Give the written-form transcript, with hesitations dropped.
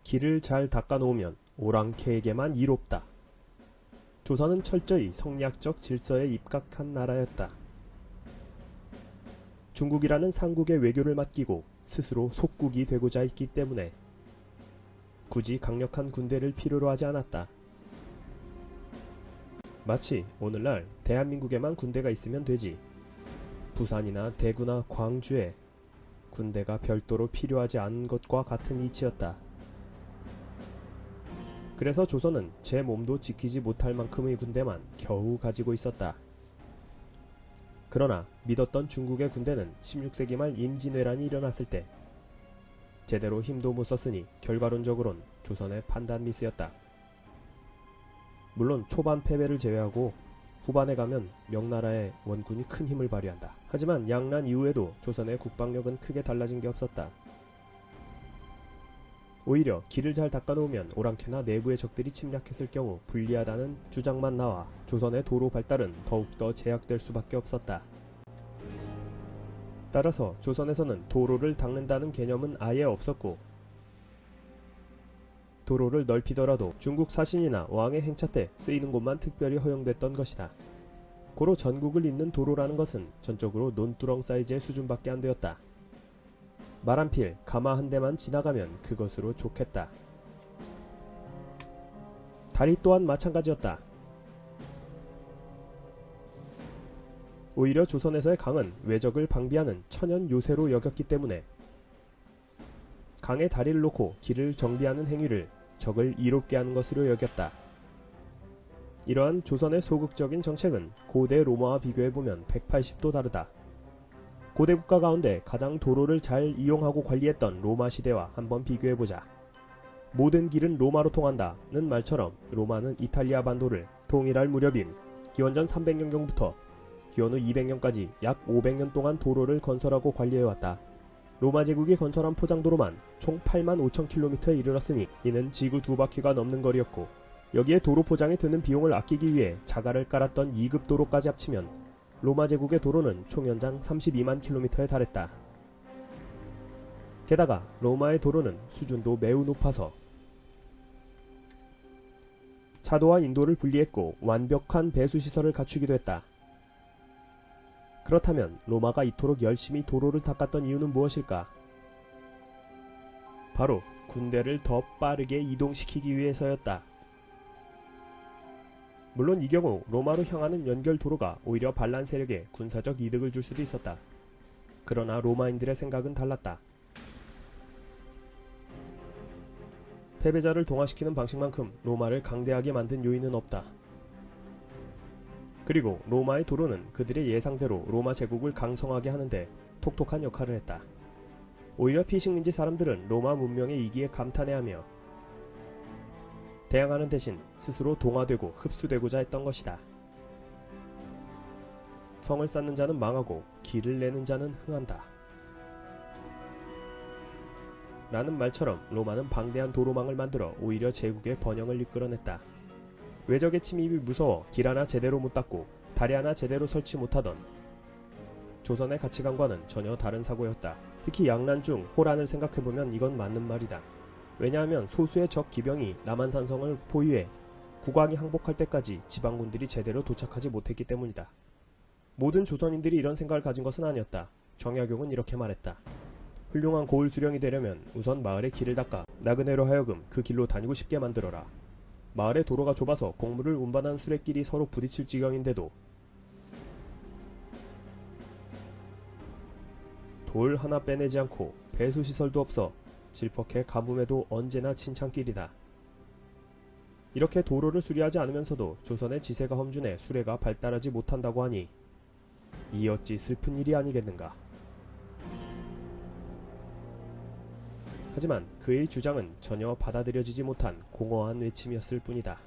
길을 잘 닦아놓으면 오랑캐에게만 이롭다. 조선은 철저히 성리학적 질서에 입각한 나라였다. 중국이라는 상국의 외교를 맡기고 스스로 속국이 되고자 했기 때문에 굳이 강력한 군대를 필요로 하지 않았다. 마치 오늘날 대한민국에만 군대가 있으면 되지, 부산이나 대구나 광주에 군대가 별도로 필요하지 않은 것과 같은 이치였다. 그래서 조선은 제 몸도 지키지 못할 만큼의 군대만 겨우 가지고 있었다. 그러나 믿었던 중국의 군대는 16세기 말 임진왜란이 일어났을 때 제대로 힘도 못 썼으니 결과론적으론 조선의 판단 미스였다. 물론 초반 패배를 제외하고 후반에 가면 명나라의 원군이 큰 힘을 발휘한다. 하지만 양난 이후에도 조선의 국방력은 크게 달라진 게 없었다. 오히려 길을 잘 닦아놓으면 오랑캐나 내부의 적들이 침략했을 경우 불리하다는 주장만 나와 조선의 도로 발달은 더욱더 제약될 수밖에 없었다. 따라서 조선에서는 도로를 닦는다는 개념은 아예 없었고, 도로를 넓히더라도 중국 사신이나 왕의 행차 때 쓰이는 곳만 특별히 허용됐던 것이다. 고로 전국을 잇는 도로라는 것은 전적으로 논두렁 사이즈의 수준밖에 안 되었다. 말 한 필, 가마 한 대만 지나가면 그것으로 좋겠다. 다리 또한 마찬가지였다. 오히려 조선에서의 강은 외적을 방비하는 천연 요새로 여겼기 때문에 강에 다리를 놓고 길을 정비하는 행위를 적을 이롭게 하는 것으로 여겼다. 이러한 조선의 소극적인 정책은 고대 로마와 비교해보면 180도 다르다. 고대 국가 가운데 가장 도로를 잘 이용하고 관리했던 로마 시대와 한번 비교해보자. 모든 길은 로마로 통한다는 말처럼 로마는 이탈리아 반도를 통일할 무렵인 기원전 300년경부터 기원 후 200년까지 약 500년 동안 도로를 건설하고 관리해왔다. 로마 제국이 건설한 포장도로만 총 85,000km에 이르렀으니 이는 지구 2바퀴가 넘는 거리였고, 여기에 도로 포장에 드는 비용을 아끼기 위해 자갈을 깔았던 2급 도로까지 합치면 로마 제국의 도로는 총 연장 32만 km에 달했다. 게다가 로마의 도로는 수준도 매우 높아서 차도와 인도를 분리했고 완벽한 배수시설을 갖추기도 했다. 그렇다면 로마가 이토록 열심히 도로를 닦았던 이유는 무엇일까? 바로 군대를 더 빠르게 이동시키기 위해서였다. 물론 이 경우 로마로 향하는 연결 도로가 오히려 반란 세력에 군사적 이득을 줄 수도 있었다. 그러나 로마인들의 생각은 달랐다. 패배자를 동화시키는 방식만큼 로마를 강대하게 만든 요인은 없다. 그리고 로마의 도로는 그들의 예상대로 로마 제국을 강성하게 하는데 톡톡한 역할을 했다. 오히려 피식민지 사람들은 로마 문명의 이기에 감탄해하며 대항하는 대신 스스로 동화되고 흡수되고자 했던 것이다. 성을 쌓는 자는 망하고 길을 내는 자는 흥한다. 라는 말처럼 로마는 방대한 도로망을 만들어 오히려 제국의 번영을 이끌어냈다. 외적의 침입이 무서워 길 하나 제대로 못 닦고 다리 하나 제대로 설치 못하던 조선의 가치관과는 전혀 다른 사고였다. 특히 양난 중 호란을 생각해보면 이건 맞는 말이다. 왜냐하면 소수의 적 기병이 남한산성을 포위해 국왕이 항복할 때까지 지방군들이 제대로 도착하지 못했기 때문이다. 모든 조선인들이 이런 생각을 가진 것은 아니었다. 정약용은 이렇게 말했다. 훌륭한 고을 수령이 되려면 우선 마을의 길을 닦아 나그네로 하여금 그 길로 다니고 싶게 만들어라. 마을의 도로가 좁아서 곡물을 운반한 수레끼리 서로 부딪힐 지경인데도 돌 하나 빼내지 않고 배수시설도 없어 질퍽해 가뭄에도 언제나 친창길이다. 이렇게 도로를 수리하지 않으면서도 조선의 지세가 험준해 수레가 발달하지 못한다고 하니 이 어찌 슬픈 일이 아니겠는가. 하지만 그의 주장은 전혀 받아들여지지 못한 공허한 외침이었을 뿐이다.